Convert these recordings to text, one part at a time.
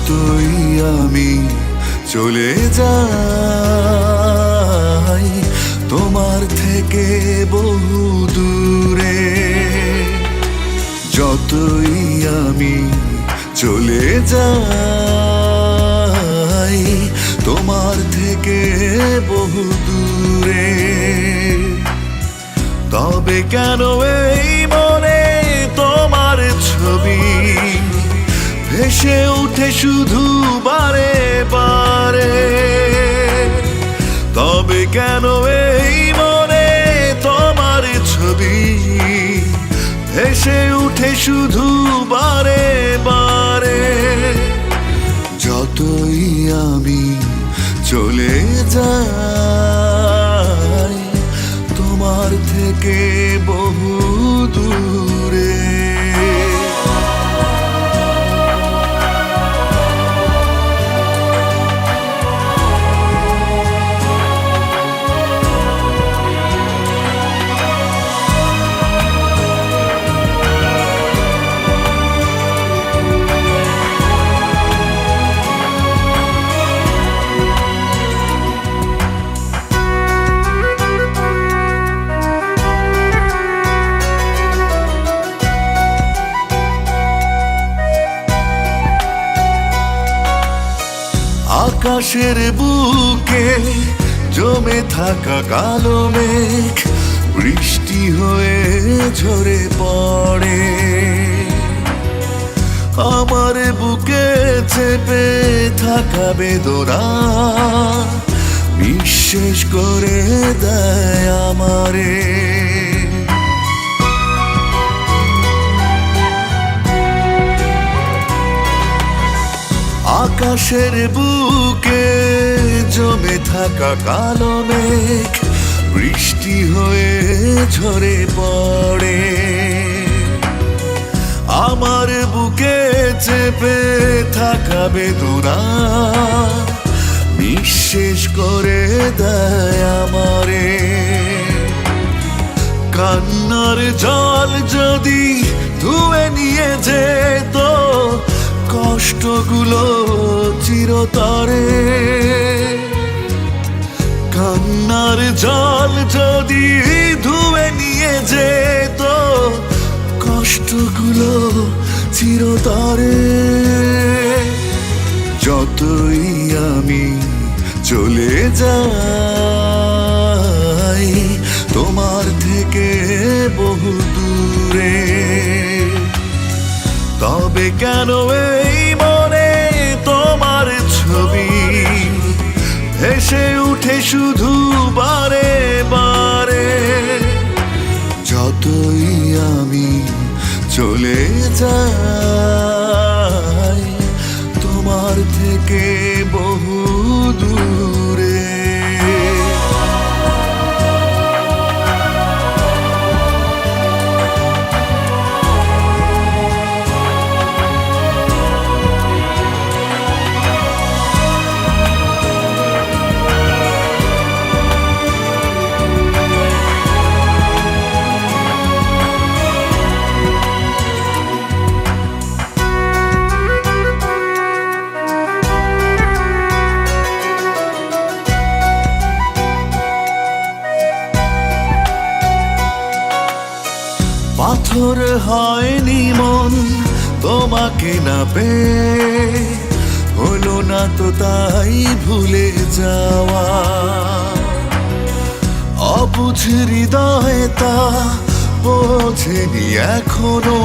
যতই আমি চলে যাই তোমার থেকে বহু দূরে, যতই আমি চলে যাই তোমার থেকে বহু দূরে, তবে কেন এই মনে তোমার ছবি ভেসে উঠে শুধু বারে বারে, তবে কেন এই মনে তোমার ছবি ভেসে উঠে শুধু বারে বারে, যতই আমি চলে যাই তোমার থেকে বহু দূরে। আকাশের বুকে জমে থাকা কালো মেঘ বৃষ্টি হয়ে ঝরে পড়ে, আমার বুকে চেপে থাকা বেদনা নিঃশেষ করে দেয় আমারে। আকাশের বুকে জমে থাকা কালো মেঘ বৃষ্টি হয়ে ঝরে পড়ে, আমার বুকে চেপে থাকা বেদনা নিঃশেষ করে দেয় আমারে। কান্নার জল যদি ধুয়ে নিয়ে যেত কষ্টগুলো চিরতরে, কান্নার জল যদি ধুয়ে নিয়ে যেত কষ্টগুলো চিরতরে, যতই আমি চলে যাই তোমার থেকে বহু দূরে, তবে কেন এই মনে তোমার ছবি ভেসে উঠে শুধু বারে বারে, যতই আমি চলে যাই তোমার থেকে বহু দূরে। পাথর হয়নি মন তোমাকে না পেয়ে, হলো না তো তাই ভুলে যাওয়া, অবুঝ হৃদয় তা বোঝেনি এখনো,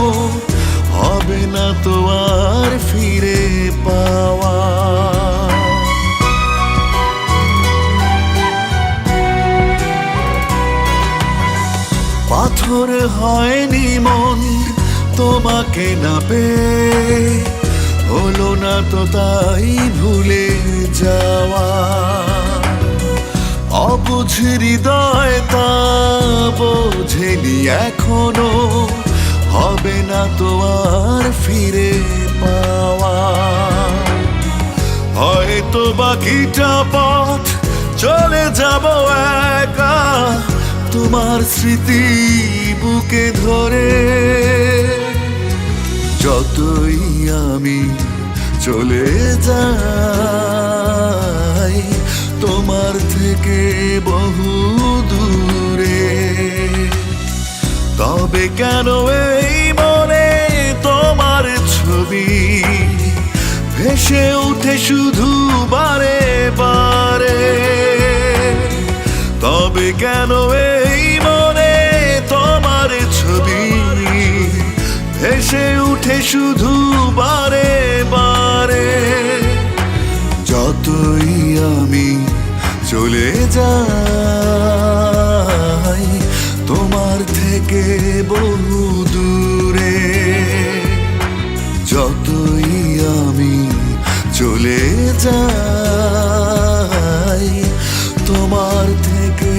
হবে না তো আর ফিরে পাওয়া। পাথর হয়নি মন তোমাকে না পেয়ে, হলো না তো তাই ভুলে যাওয়া, অবুঝ হৃদয় তা বোঝেনি এখনো, হবে না তো আর ফিরে পাওয়া। হয়তো বাকিটা পথ চলে যাব একা তোমার স্মৃতি বুকে ধরে, যতই আমি চলে যাই তোমার থেকে বহু দূরে। তবে কেন এই মনে তোমার ছবি ভেসে উঠে শুধু বারে বারে? তবে কেন এই মনে তোমার ছবি ভেসে উঠে শুধু বারে বারে? যতই আমি চলে যাই তোমার থেকে বহু দূরে, যতই আমি চলে যাই তোমার থেকে